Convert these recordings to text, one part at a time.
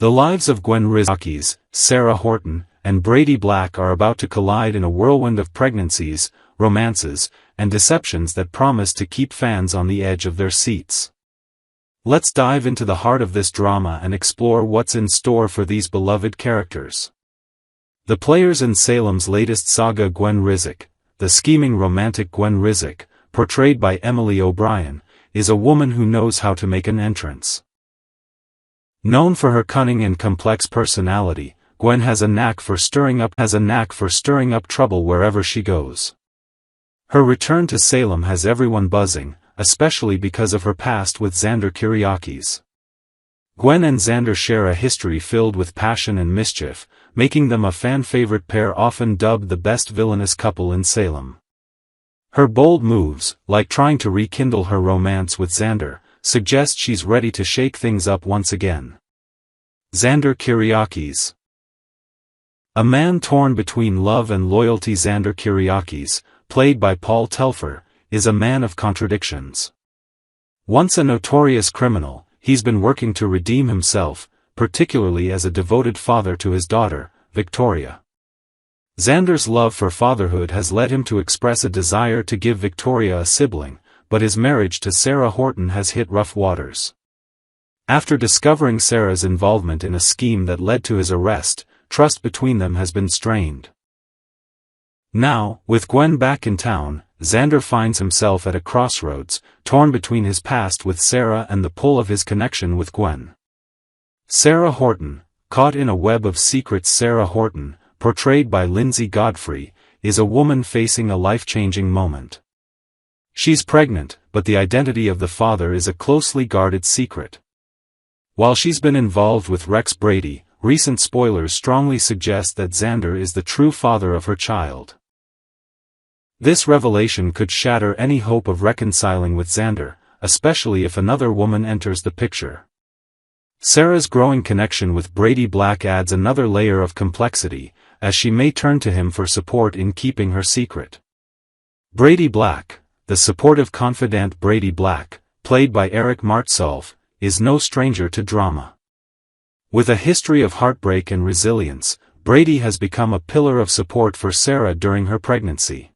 The lives of Gwen and Sarah Horton, and Brady Black are about to collide in a whirlwind of pregnancies, romances, and deceptions that promise to keep fans on the edge of their seats. Let's dive into the heart of this drama and explore what's in store for these beloved characters. The players in Salem's latest saga. Gwen Rizek, the scheming romantic Gwen Rizek, portrayed by Emily O'Brien, is a woman who knows how to make an entrance. Known for her cunning and complex personality, Gwen has a knack for stirring up trouble wherever she goes. Her return to Salem has everyone buzzing, especially because of her past with Xander. Gwen and Xander share a history filled with passion and mischief, making them a fan-favorite pair, often dubbed the best villainous couple in Salem. Her bold moves, like trying to rekindle her romance with Xander, suggest she's ready to shake things up once again. Xander. A man torn between love and loyalty. Xander, played by Paul Telfer, is a man of contradictions. Once a notorious criminal, he's been working to redeem himself, particularly as a devoted father to his daughter, Victoria. Xander's love for fatherhood has led him to express a desire to give Victoria a sibling, but his marriage to Sarah Horton has hit rough waters. After discovering Sarah's involvement in a scheme that led to his arrest, trust between them has been strained. Now, with Gwen back in town, Xander finds himself at a crossroads, torn between his past with Sarah and the pull of his connection with Gwen. Sarah Horton, caught in a web of secrets. Sarah Horton, portrayed by Lindsay Godfrey, is a woman facing a life-changing moment. She's pregnant, but the identity of the father is a closely guarded secret. While she's been involved with Rex Brady, recent spoilers strongly suggest that Xander is the true father of her child. This revelation could shatter any hope of reconciling with Xander, especially if another woman enters the picture. Sarah's growing connection with Brady Black adds another layer of complexity, as she may turn to him for support in keeping her secret. Brady Black, the supportive confidant Brady Black, played by Eric Martsolf, is no stranger to drama. With a history of heartbreak and resilience, Brady has become a pillar of support for Sarah during her pregnancy.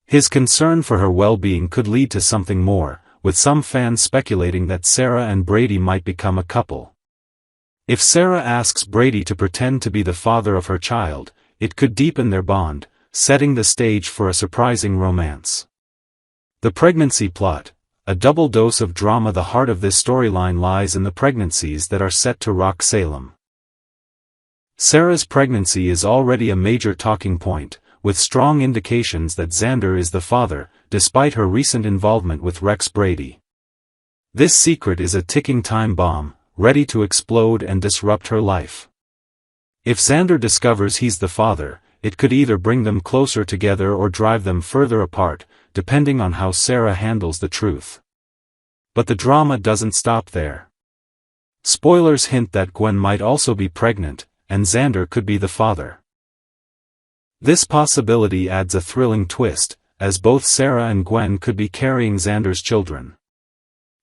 His concern for her well-being could lead to something more, with some fans speculating that Sarah and Brady might become a couple. If Sarah asks Brady to pretend to be the father of her child, it could deepen their bond, setting the stage for a surprising romance. The pregnancy plot, a double dose of drama. The heart of this storyline lies in the pregnancies that are set to rock Salem. Sarah's pregnancy is already a major talking point, with strong indications that Xander is the father, despite her recent involvement with Rex Brady. This secret is a ticking time bomb, ready to explode and disrupt her life. If Xander discovers he's the father, it could either bring them closer together or drive them further apart, depending on how Sarah handles the truth. But the drama doesn't stop there. Spoilers hint that Gwen might also be pregnant, and Xander could be the father. This possibility adds a thrilling twist, as both Sarah and Gwen could be carrying Xander's children.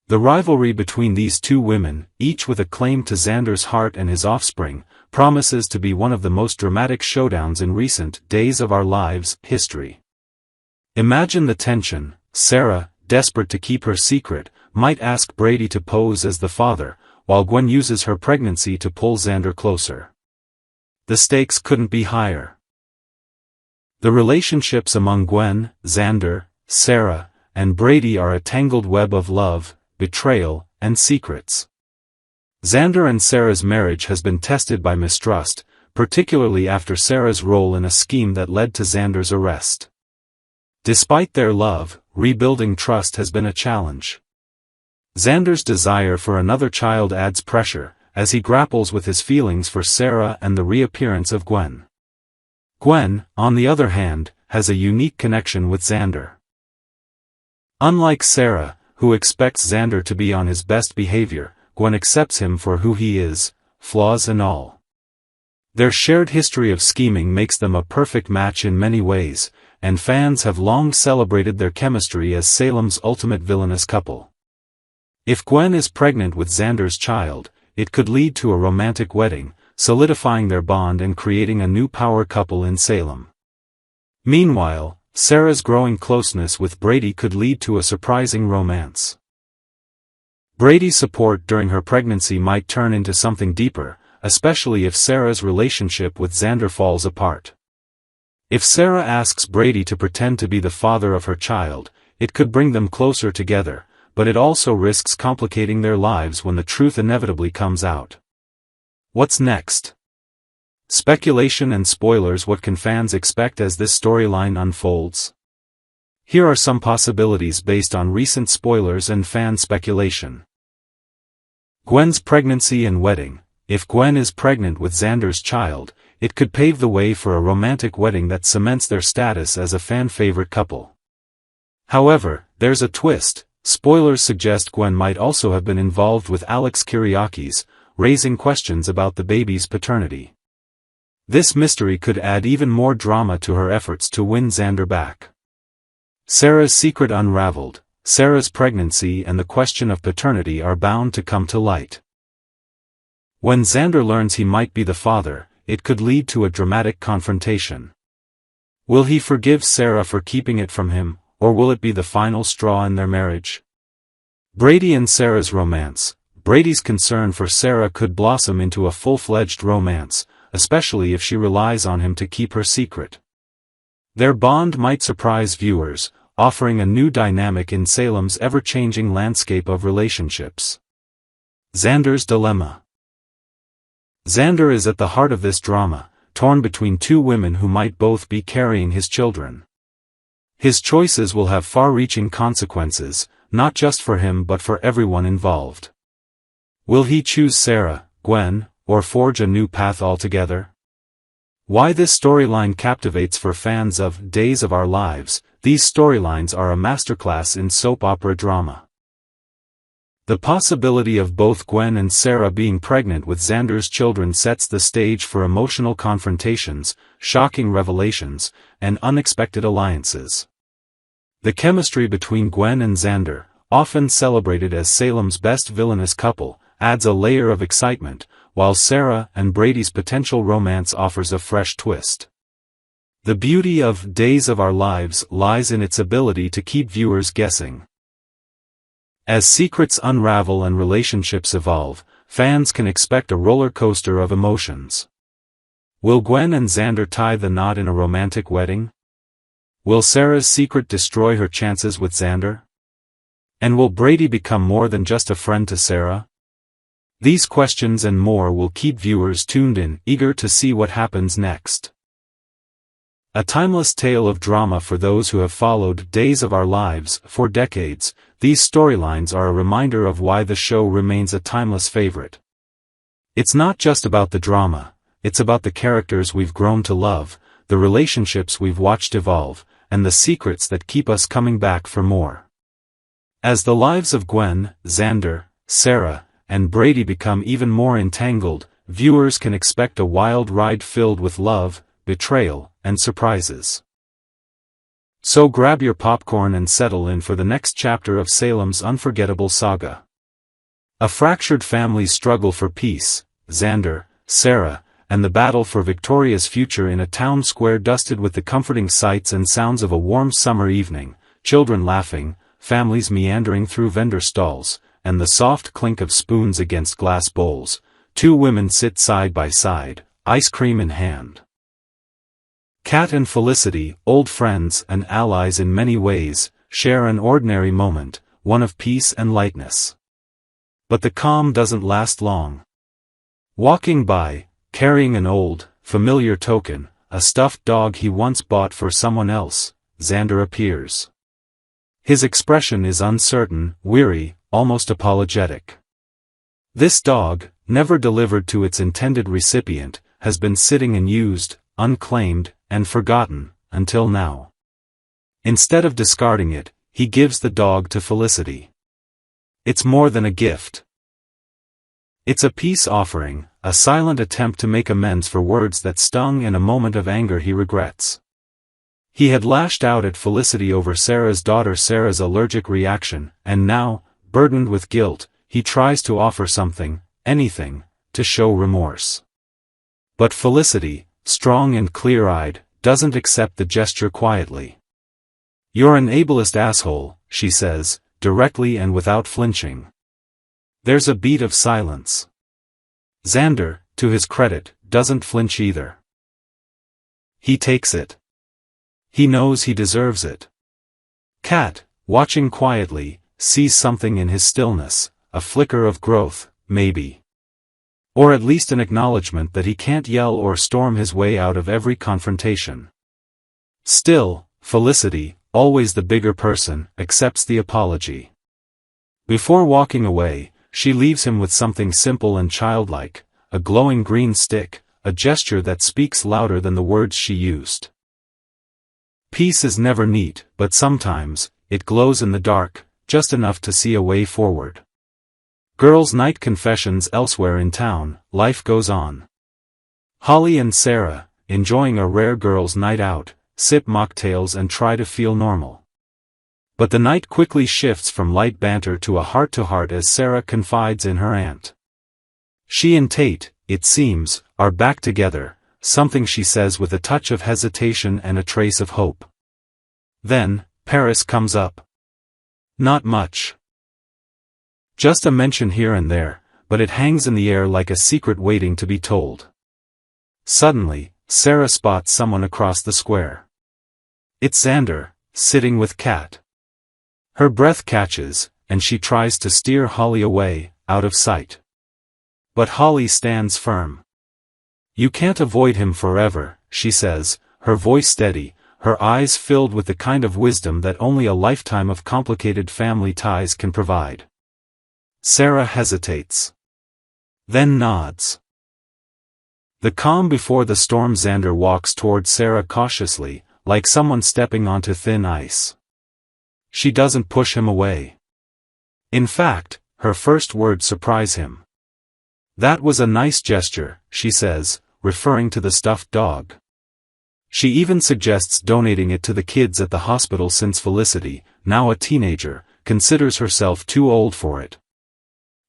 The rivalry between these two women, each with a claim to Xander's heart and his offspring, promises to be one of the most dramatic showdowns in recent Days of Our Lives history. Imagine the tension. Sarah, desperate to keep her secret, might ask Brady to pose as the father, while Gwen uses her pregnancy to pull Xander closer. The stakes couldn't be higher. The relationships among Gwen, Xander, Sarah, and Brady are a tangled web of love, betrayal, and secrets. Xander and Sarah's marriage has been tested by mistrust, particularly after Sarah's role in a scheme that led to Xander's arrest. Despite their love, rebuilding trust has been a challenge. Xander's desire for another child adds pressure, as he grapples with his feelings for Sarah and the reappearance of Gwen. Gwen, on the other hand, has a unique connection with Xander. Unlike Sarah, who expects Xander to be on his best behavior, Gwen accepts him for who he is, flaws and all. Their shared history of scheming makes them a perfect match in many ways, and fans have long celebrated their chemistry as Salem's ultimate villainous couple. If Gwen is pregnant with Xander's child, it could lead to a romantic wedding, solidifying their bond and creating a new power couple in Salem. Meanwhile, Sarah's growing closeness with Brady could lead to a surprising romance. Brady's support during her pregnancy might turn into something deeper, especially if Sarah's relationship with Xander falls apart. If Sarah asks Brady to pretend to be the father of her child, it could bring them closer together, but it also risks complicating their lives when the truth inevitably comes out. What's next? Speculation and spoilers. What can fans expect as this storyline unfolds? Here are some possibilities based on recent spoilers and fan speculation. Gwen's pregnancy and wedding. If Gwen is pregnant with Xander's child, it could pave the way for a romantic wedding that cements their status as a fan-favorite couple. However, there's a twist. Spoilers suggest Gwen might also have been involved with Alex Kyriakis, raising questions about the baby's paternity. This mystery could add even more drama to her efforts to win Xander back. Sarah's secret unraveled. Sarah's pregnancy and the question of paternity are bound to come to light. When Xander learns he might be the father, it could lead to a dramatic confrontation. Will he forgive Sarah for keeping it from him, or will it be the final straw in their marriage? Brady and Sarah's romance. Brady's concern for Sarah could blossom into a full-fledged romance, especially if she relies on him to keep her secret. Their bond might surprise viewers, offering a new dynamic in Salem's ever-changing landscape of relationships. Xander's dilemma. Xander is at the heart of this drama, torn between two women who might both be carrying his children. His choices will have far-reaching consequences, not just for him but for everyone involved. Will he choose Sarah, Gwen, or forge a new path altogether? Why this storyline captivates for fans of Days of Our Lives. These storylines are a masterclass in soap opera drama. The possibility of both Gwen and Sarah being pregnant with Xander's children sets the stage for emotional confrontations, shocking revelations, and unexpected alliances. The chemistry between Gwen and Xander, often celebrated as Salem's best villainous couple, adds a layer of excitement, while Sarah and Brady's potential romance offers a fresh twist. The beauty of Days of Our Lives lies in its ability to keep viewers guessing. As secrets unravel and relationships evolve, fans can expect a roller coaster of emotions. Will Gwen and Xander tie the knot in a romantic wedding? Will Sarah's secret destroy her chances with Xander? And will Brady become more than just a friend to Sarah? These questions and more will keep viewers tuned in, eager to see what happens next. A timeless tale of drama for those who have followed Days of Our Lives for decades. These storylines are a reminder of why the show remains a timeless favorite. It's not just about the drama, it's about the characters we've grown to love, the relationships we've watched evolve, and the secrets that keep us coming back for more. As the lives of Gwen, Xander, Sarah, and Brady become even more entangled, viewers can expect a wild ride filled with love, betrayal, and surprises. So grab your popcorn and settle in for the next chapter of Salem's unforgettable saga. A fractured family's struggle for peace, Xander, Sarah, and the battle for Victoria's future in a town square dusted with the comforting sights and sounds of a warm summer evening, children laughing, families meandering through vendor stalls, and the soft clink of spoons against glass bowls. Two women sit side by side, ice cream in hand. Kat and Felicity, old friends and allies in many ways, share an ordinary moment, one of peace and lightness. But the calm doesn't last long. Walking by, carrying an old, familiar token, a stuffed dog he once bought for someone else, Xander appears. His expression is uncertain, weary, almost apologetic. This dog, never delivered to its intended recipient, has been sitting unused, unclaimed, and forgotten, until now. Instead of discarding it, he gives the dog to Felicity. It's more than a gift. It's a peace offering, a silent attempt to make amends for words that stung and a moment of anger he regrets. He had lashed out at Felicity over Sarah's daughter Sarah's allergic reaction, and now, burdened with guilt, he tries to offer something, anything, to show remorse. But Felicity, strong and clear-eyed, doesn't accept the gesture quietly. "You're an ableist asshole," she says, directly and without flinching. There's a beat of silence. Xander, to his credit, doesn't flinch either. He takes it. He knows he deserves it. Kat, watching quietly, sees something in his stillness, a flicker of growth, maybe. Or at least an acknowledgement that he can't yell or storm his way out of every confrontation. Still, Felicity, always the bigger person, accepts the apology. Before walking away, she leaves him with something simple and childlike, a glowing green stick, a gesture that speaks louder than the words she used. Peace is never neat, but sometimes, it glows in the dark, just enough to see a way forward. Girls' night confessions elsewhere in town, life goes on. Holly and Sarah, enjoying a rare girls' night out, sip mocktails and try to feel normal. But the night quickly shifts from light banter to a heart-to-heart as Sarah confides in her aunt. She and Tate, it seems, are back together, something she says with a touch of hesitation and a trace of hope. Then, Paris comes up. Not much. Just a mention here and there, but it hangs in the air like a secret waiting to be told. Suddenly, Sarah spots someone across the square. It's Xander, sitting with Kat. Her breath catches, and she tries to steer Holly away, out of sight. But Holly stands firm. "You can't avoid him forever," she says, her voice steady, her eyes filled with the kind of wisdom that only a lifetime of complicated family ties can provide. Sarah hesitates. Then nods. The calm before the storm. Xander walks toward Sarah cautiously, like someone stepping onto thin ice. She doesn't push him away. In fact, her first words surprise him. "That was a nice gesture," she says, referring to the stuffed dog. She even suggests donating it to the kids at the hospital since Felicity, now a teenager, considers herself too old for it.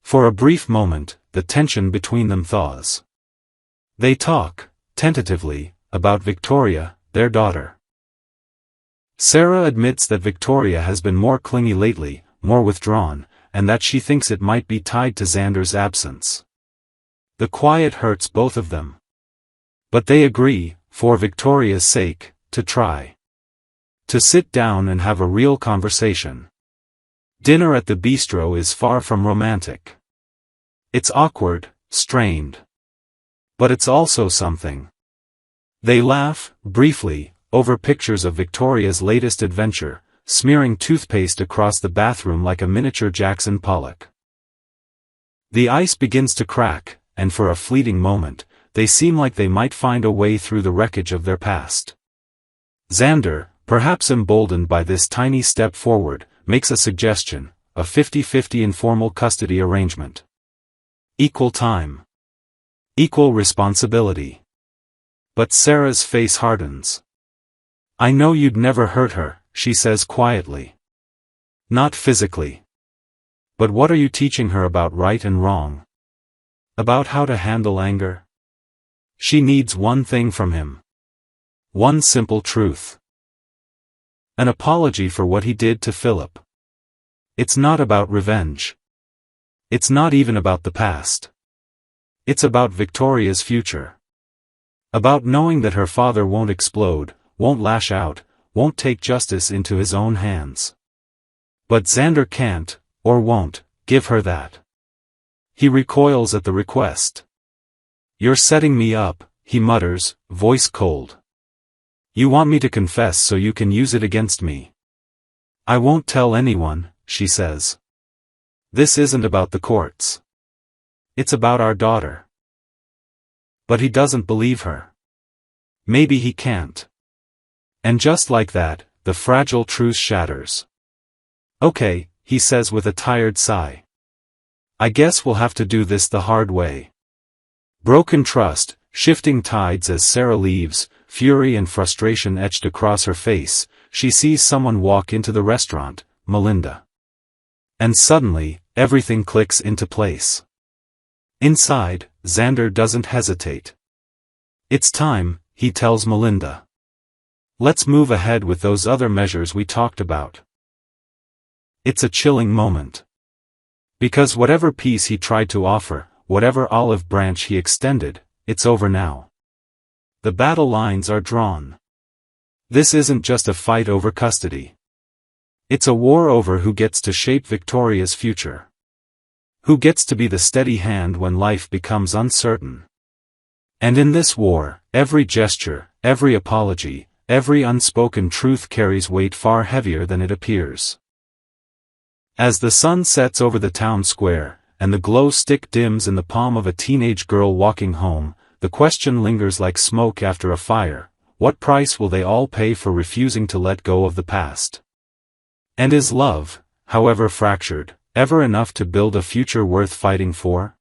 For a brief moment, the tension between them thaws. They talk, tentatively, about Victoria, their daughter. Sarah admits that Victoria has been more clingy lately, more withdrawn, and that she thinks it might be tied to Xander's absence. The quiet hurts both of them. But they agree, for Victoria's sake, to try. To sit down and have a real conversation. Dinner at the bistro is far from romantic. It's awkward, strained. But it's also something. They laugh, briefly, over pictures of Victoria's latest adventure, smearing toothpaste across the bathroom like a miniature Jackson Pollock. The ice begins to crack, and for a fleeting moment, they seem like they might find a way through the wreckage of their past. Xander, perhaps emboldened by this tiny step forward, makes a suggestion, a 50-50 informal custody arrangement. Equal time. Equal responsibility. But Sarah's face hardens. "I know you'd never hurt her," she says quietly. "Not physically. But what are you teaching her about right and wrong? About how to handle anger? She needs one thing from him. One simple truth. An apology for what he did to Philip. It's not about revenge. It's not even about the past. It's about Victoria's future. About knowing that her father won't explode, won't lash out, won't take justice into his own hands. But Xander can't, or won't, give her that. He recoils at the request. "You're setting me up," he mutters, voice cold. "You want me to confess so you can use it against me." "I won't tell anyone," she says. "This isn't about the courts. It's about our daughter." But he doesn't believe her. Maybe he can't. And just like that, the fragile truce shatters. "Okay," he says with a tired sigh. "I guess we'll have to do this the hard way." Broken trust, shifting tides. As Sarah leaves, fury and frustration etched across her face, she sees someone walk into the restaurant, Melinda. And suddenly, everything clicks into place. Inside, Xander doesn't hesitate. It's time, he tells Melinda. Let's move ahead with those other measures we talked about. It's a chilling moment. Because whatever peace he tried to offer, whatever olive branch he extended, it's over now. The battle lines are drawn. This isn't just a fight over custody. It's a war over who gets to shape Victoria's future. Who gets to be the steady hand when life becomes uncertain. And in this war, every gesture, every apology, every unspoken truth carries weight far heavier than it appears. As the sun sets over the town square, and the glow stick dims in the palm of a teenage girl walking home, the question lingers like smoke after a fire: what price will they all pay for refusing to let go of the past? And is love, however fractured, ever enough to build a future worth fighting for?